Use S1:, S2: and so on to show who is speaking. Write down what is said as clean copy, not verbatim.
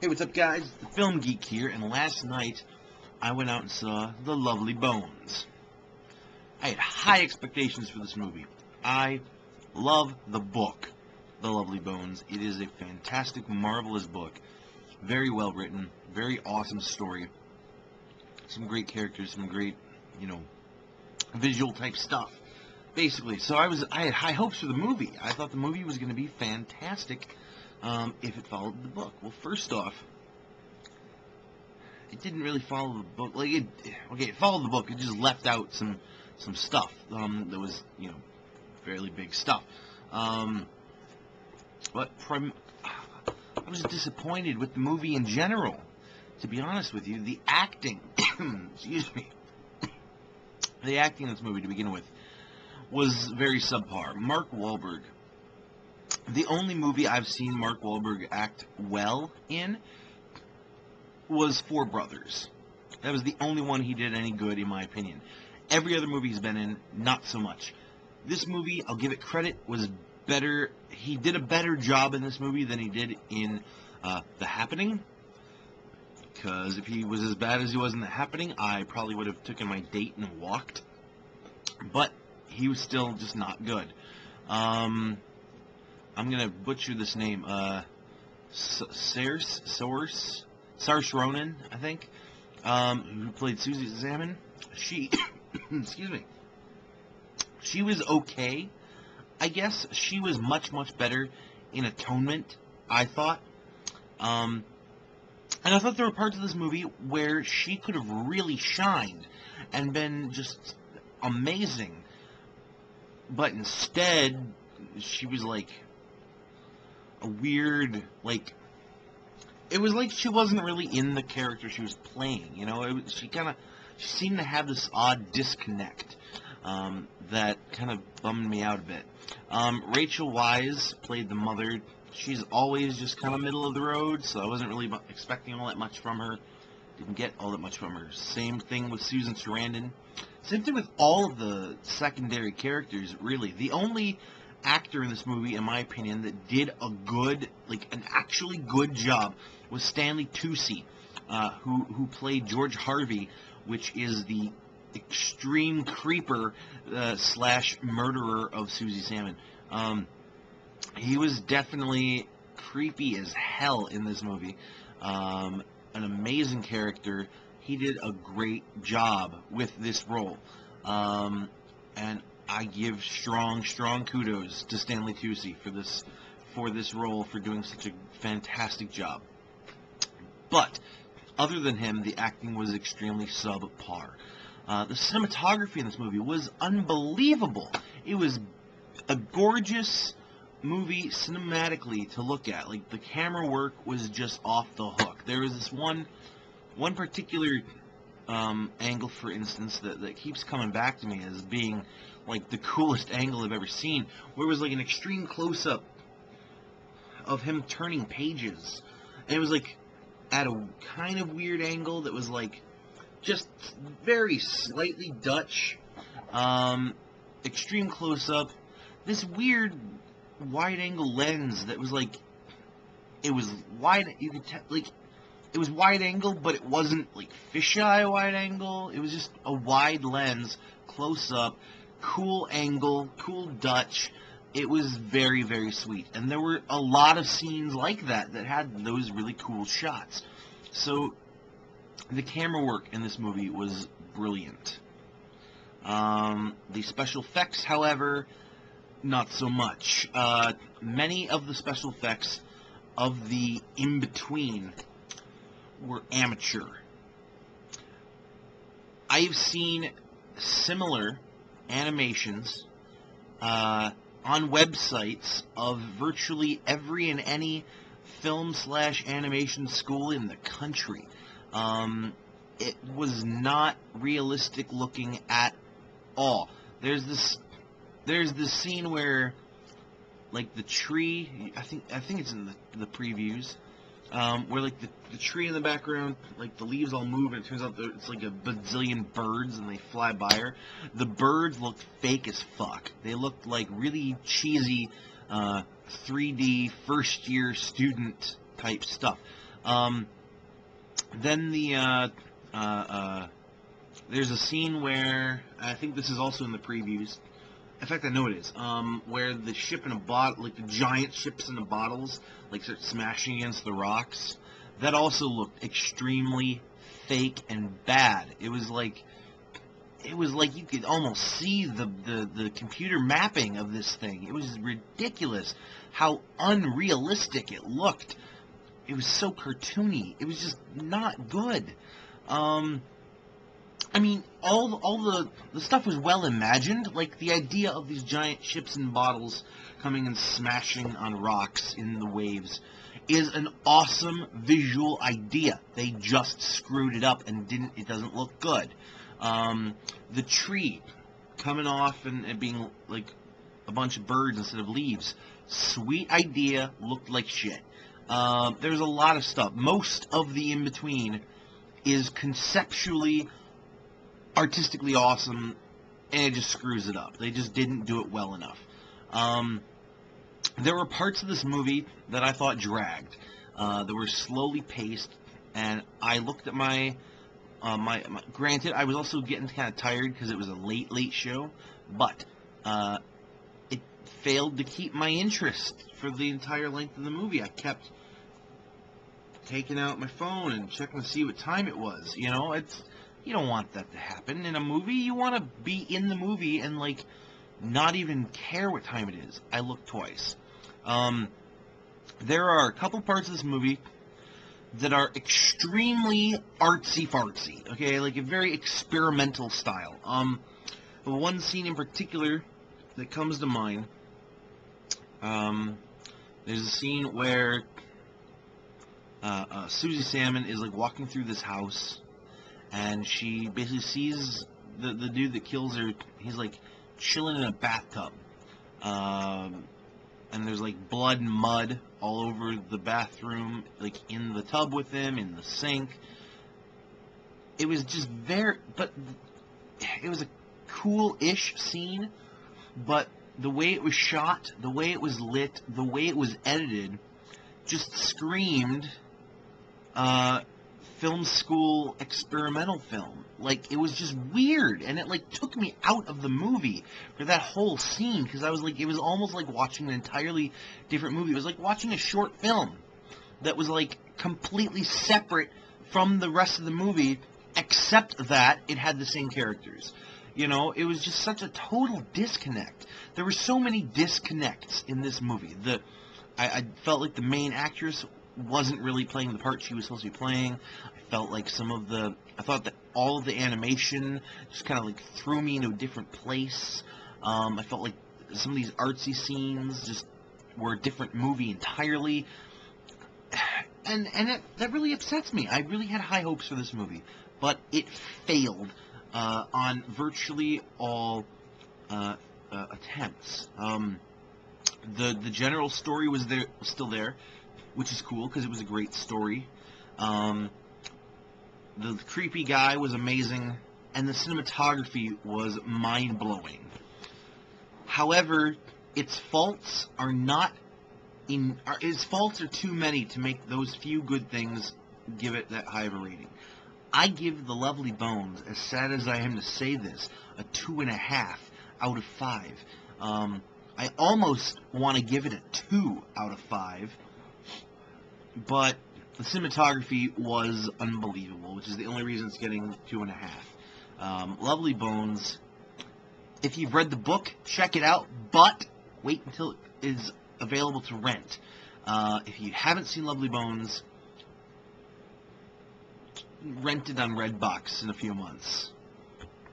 S1: Hey, what's up, guys? It's the Film Geek here, and last night I went out and saw The Lovely Bones. I had high expectations for this movie. I love the book, The Lovely Bones. It is a fantastic, marvelous book. Very well written, very awesome story. Some great characters, some great, visual type stuff. Basically, so I had high hopes for the movie. I thought the movie was going to be fantastic if it followed the book. Well, first off, it didn't really follow the book. It followed the book. It just left out some stuff that was, fairly big stuff. But I was disappointed with the movie in general. To be honest with you, the acting, excuse me, the acting in this movie to begin with was very subpar. Mark Wahlberg. The only movie I've seen Mark Wahlberg act well in was Four Brothers. That was the only one he did any good, in my opinion. Every other movie he's been in, not so much. This movie, I'll give it credit, was better. He did a better job in this movie than he did in The Happening. Because if he was as bad as he was in The Happening, I probably would have taken my date and walked. But he was still just not good. I'm going to butcher this name. Saoirse Ronan, I think, who played Susie Salmon. She, excuse me, she was okay. I guess she was much, much better in Atonement, I thought. And I thought there were parts of this movie where she could have really shined and been just amazing. But instead, she was like a weird, it was like she wasn't really in the character she was playing, she seemed to have this odd disconnect that kind of bummed me out a bit. Rachel Weisz played the mother. She's always just kind of middle of the road, so I wasn't really expecting all that much from her. Didn't get all that much from her. Same thing with Susan Sarandon. Same thing with all of the secondary characters, really. The only actor in this movie, in my opinion, that did a good, an actually good job was Stanley Tucci, who played George Harvey, which is the extreme creeper slash murderer of Susie Salmon. He was definitely creepy as hell in this movie. An amazing character. He did a great job with this role. And I give strong kudos to Stanley Tucci for this role, for doing such a fantastic job. But other than him, the acting was extremely subpar. The cinematography in this movie was unbelievable. It was a gorgeous movie cinematically to look at. The camera work was just off the hook. There was this one particular angle, for instance, that keeps coming back to me as being the coolest angle I've ever seen, where it was an extreme close-up of him turning pages, and it was at a kind of weird angle that was just very slightly Dutch, extreme close-up, this weird wide-angle lens that was it was wide, you could it was wide angle, but it wasn't fisheye wide angle. It was just a wide lens, close up, cool angle, cool Dutch. It was very, very sweet. And there were a lot of scenes like that had those really cool shots. So the camera work in this movie was brilliant. The special effects, however, not so much. Many of the special effects of the in-between were amateur. I've seen similar animations on websites of virtually every and any film/animation school in the country. It was not realistic looking at all. There's this scene where the tree, I think it's in the previews, where the tree in the background, the leaves all move, and it turns out that it's a bazillion birds and they fly by her. The birds looked fake as fuck. They looked like really cheesy 3D first year student type stuff. Then there's a scene where, I think this is also in the previews. In fact, I know it is. Where the ship in a bottle, like the giant ships in the bottles, like start smashing against the rocks. That also looked extremely fake and bad. It was like you could almost see the computer mapping of this thing. It was ridiculous how unrealistic it looked. It was so cartoony. It was just not good. I mean, all the stuff was well imagined. Like, the idea of these giant ships and bottles coming and smashing on rocks in the waves is an awesome visual idea. They just screwed it up and it doesn't look good. The tree coming off and being like a bunch of birds instead of leaves. Sweet idea, looked like shit. There's a lot of stuff. Most of the in-between is conceptually, artistically awesome, and it just screws it up. They just didn't do it well enough. There were parts of this movie that I thought dragged. That were slowly paced, and I looked at my granted, I was also getting kind of tired because it was a late show, but it failed to keep my interest for the entire length of the movie. I kept taking out my phone and checking to see what time it was. You know, you don't want that to happen in a movie. You want to be in the movie and, like, not even care what time it is. I looked twice. There are a couple parts of this movie that are extremely artsy-fartsy, okay? Like a very experimental style. The one scene in particular that comes to mind, there's a scene where Susie Salmon is, like, walking through this house, and she basically sees the dude that kills her. He's, like, chilling in a bathtub. And there's, like, blood and mud all over the bathroom, like, in the tub with him, in the sink. It was just but it was a cool-ish scene, but the way it was shot, the way it was lit, the way it was edited, just screamed, film school experimental film. Like, it was just weird, and it, like, took me out of the movie for that whole scene, because I was like, it was almost like watching an entirely different movie. It was like watching a short film that was, like, completely separate from the rest of the movie, except that it had the same characters. You know, it was just such a total disconnect. There were so many disconnects in this movie. I felt like the main actress wasn't really playing the part she was supposed to be playing. I felt like I thought that all of the animation just kind of, like, threw me into a different place. I felt like some of these artsy scenes just were a different movie entirely. And that really upsets me. I really had high hopes for this movie, but it failed on virtually all attempts. The general story was still there, which is cool because it was a great story. The creepy guy was amazing, and the cinematography was mind-blowing. However, its faults are too many to make those few good things give it that high of a rating. I give The Lovely Bones, as sad as I am to say this, a 2.5 out of 5. I almost want to give it a 2 out of 5, but the cinematography was unbelievable, which is the only reason it's getting 2.5. Lovely Bones, if you've read the book, check it out, but wait until it is available to rent. If you haven't seen Lovely Bones, rent it on Redbox in a few months.